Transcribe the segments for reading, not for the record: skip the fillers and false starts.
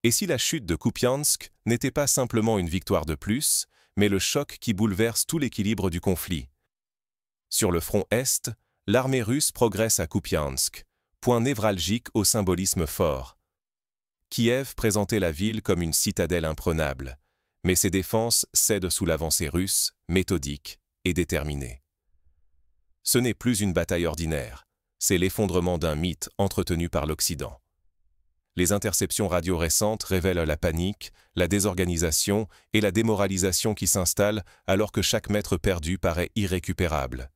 Et si la chute de Kupiansk n'était pas simplement une victoire de plus, mais le choc qui bouleverse tout l'équilibre du conflit? Sur le front Est, l'armée russe progresse à Kupiansk, point névralgique au symbolisme fort. Kiev présentait la ville comme une citadelle imprenable, mais ses défenses cèdent sous l'avancée russe, méthodique et déterminée. Ce n'est plus une bataille ordinaire, c'est l'effondrement d'un mythe entretenu par l'Occident. Les interceptions radio récentes révèlent la panique, la désorganisation et la démoralisation qui s'installent alors que chaque mètre perdu paraît irrécupérable.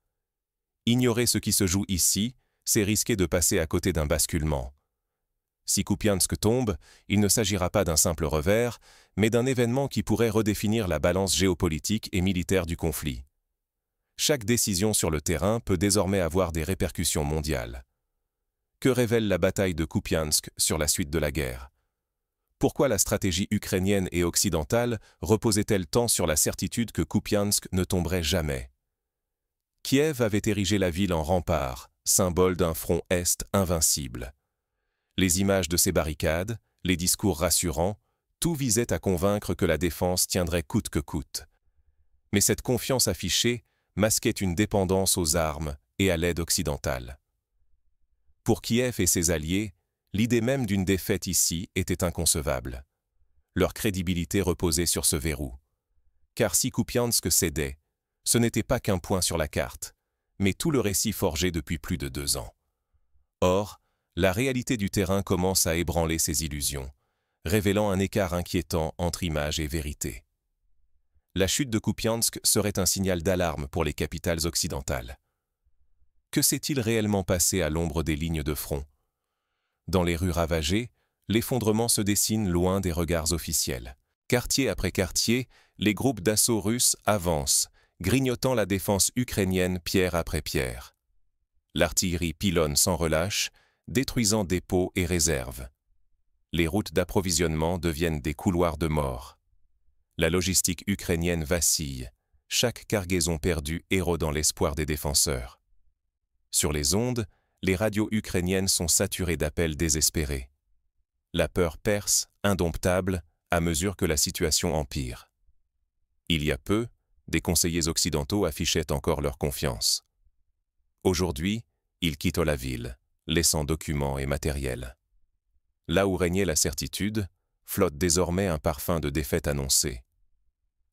Ignorer ce qui se joue ici, c'est risquer de passer à côté d'un basculement. Si Kupiansk tombe, il ne s'agira pas d'un simple revers, mais d'un événement qui pourrait redéfinir la balance géopolitique et militaire du conflit. Chaque décision sur le terrain peut désormais avoir des répercussions mondiales. Que révèle la bataille de Kupiansk sur la suite de la guerre? Pourquoi la stratégie ukrainienne et occidentale reposait-elle tant sur la certitude que Kupiansk ne tomberait jamais? Kiev avait érigé la ville en rempart, symbole d'un front Est invincible. Les images de ces barricades, les discours rassurants, tout visait à convaincre que la défense tiendrait coûte que coûte. Mais cette confiance affichée masquait une dépendance aux armes et à l'aide occidentale. Pour Kiev et ses alliés, l'idée même d'une défaite ici était inconcevable. Leur crédibilité reposait sur ce verrou. Car si Kupiansk cédait, ce n'était pas qu'un point sur la carte, mais tout le récit forgé depuis plus de 2 ans. Or, la réalité du terrain commence à ébranler ces illusions, révélant un écart inquiétant entre image et vérité. La chute de Kupiansk serait un signal d'alarme pour les capitales occidentales. Que s'est-il réellement passé à l'ombre des lignes de front? Dans les rues ravagées, l'effondrement se dessine loin des regards officiels. Quartier après quartier, les groupes d'assaut russes avancent, grignotant la défense ukrainienne pierre après pierre. L'artillerie pilonne sans relâche, détruisant dépôts et réserves. Les routes d'approvisionnement deviennent des couloirs de mort. La logistique ukrainienne vacille, chaque cargaison perdue érodant l'espoir des défenseurs. Sur les ondes, les radios ukrainiennes sont saturées d'appels désespérés. La peur perce, indomptable, à mesure que la situation empire. Il y a peu, des conseillers occidentaux affichaient encore leur confiance. Aujourd'hui, ils quittent la ville, laissant documents et matériel. Là où régnait la certitude, flotte désormais un parfum de défaite annoncée.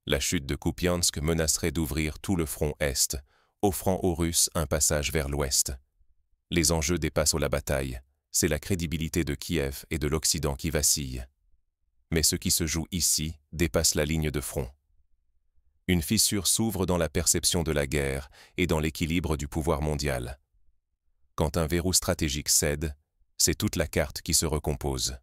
La chute de Kupiansk menacerait d'ouvrir tout le front Est, offrant aux Russes un passage vers l'Ouest. Les enjeux dépassent la bataille, c'est la crédibilité de Kiev et de l'Occident qui vacille. Mais ce qui se joue ici dépasse la ligne de front. Une fissure s'ouvre dans la perception de la guerre et dans l'équilibre du pouvoir mondial. Quand un verrou stratégique cède, c'est toute la carte qui se recompose.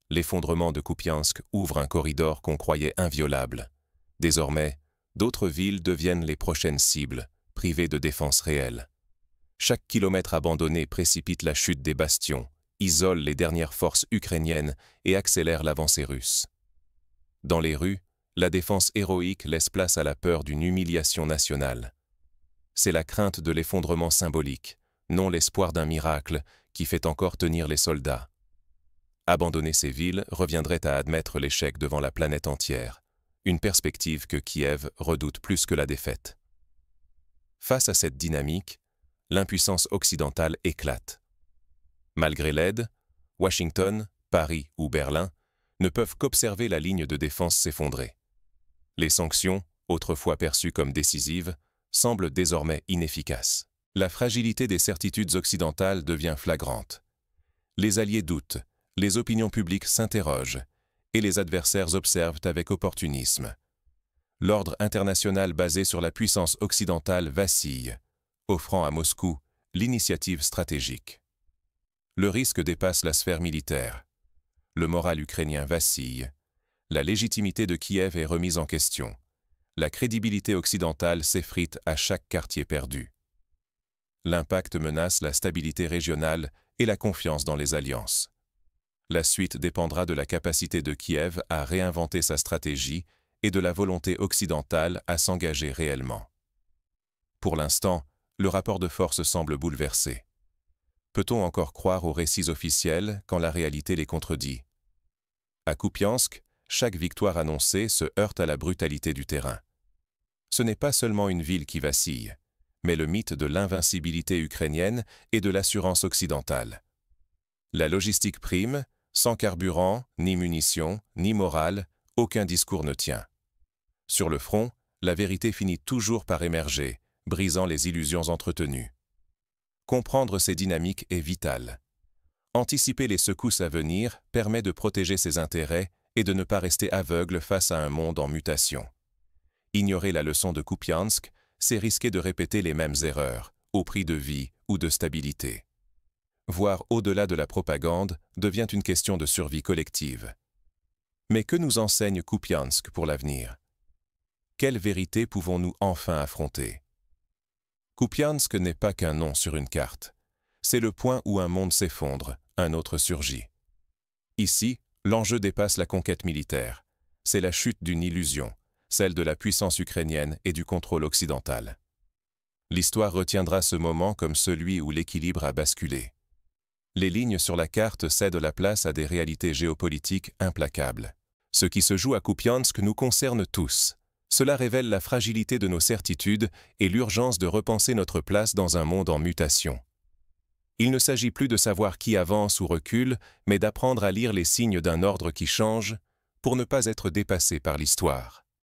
L'effondrement de Kupiansk ouvre un corridor qu'on croyait inviolable. Désormais, d'autres villes deviennent les prochaines cibles, privées de défense réelle. Chaque kilomètre abandonné précipite la chute des bastions, isole les dernières forces ukrainiennes et accélère l'avancée russe. Dans les rues, la défense héroïque laisse place à la peur d'une humiliation nationale. C'est la crainte de l'effondrement symbolique, non l'espoir d'un miracle, qui fait encore tenir les soldats. Abandonner ces villes reviendrait à admettre l'échec devant la planète entière, une perspective que Kiev redoute plus que la défaite. Face à cette dynamique, l'impuissance occidentale éclate. Malgré l'aide, Washington, Paris ou Berlin ne peuvent qu'observer la ligne de défense s'effondrer. Les sanctions, autrefois perçues comme décisives, semblent désormais inefficaces. La fragilité des certitudes occidentales devient flagrante. Les alliés doutent, les opinions publiques s'interrogent, et les adversaires observent avec opportunisme. L'ordre international basé sur la puissance occidentale vacille, offrant à Moscou l'initiative stratégique. Le risque dépasse la sphère militaire. Le moral ukrainien vacille. La légitimité de Kiev est remise en question. La crédibilité occidentale s'effrite à chaque quartier perdu. L'impact menace la stabilité régionale et la confiance dans les alliances. La suite dépendra de la capacité de Kiev à réinventer sa stratégie et de la volonté occidentale à s'engager réellement. Pour l'instant, le rapport de force semble bouleversé. Peut-on encore croire aux récits officiels quand la réalité les contredit? À Kupiansk, chaque victoire annoncée se heurte à la brutalité du terrain. Ce n'est pas seulement une ville qui vacille, mais le mythe de l'invincibilité ukrainienne et de l'assurance occidentale. La logistique prime, sans carburant, ni munitions, ni morale, aucun discours ne tient. Sur le front, la vérité finit toujours par émerger, brisant les illusions entretenues. Comprendre ces dynamiques est vital. Anticiper les secousses à venir permet de protéger ses intérêts et de ne pas rester aveugle face à un monde en mutation. Ignorer la leçon de Kupiansk, c'est risquer de répéter les mêmes erreurs, au prix de vie ou de stabilité. Voir au-delà de la propagande devient une question de survie collective. Mais que nous enseigne Kupiansk pour l'avenir? Quelle vérité pouvons-nous enfin affronter? Kupiansk n'est pas qu'un nom sur une carte. C'est le point où un monde s'effondre, un autre surgit. Ici, l'enjeu dépasse la conquête militaire. C'est la chute d'une illusion, celle de la puissance ukrainienne et du contrôle occidental. L'histoire retiendra ce moment comme celui où l'équilibre a basculé. Les lignes sur la carte cèdent la place à des réalités géopolitiques implacables. Ce qui se joue à Kupiansk nous concerne tous. Cela révèle la fragilité de nos certitudes et l'urgence de repenser notre place dans un monde en mutation. Il ne s'agit plus de savoir qui avance ou recule, mais d'apprendre à lire les signes d'un ordre qui change pour ne pas être dépassé par l'histoire.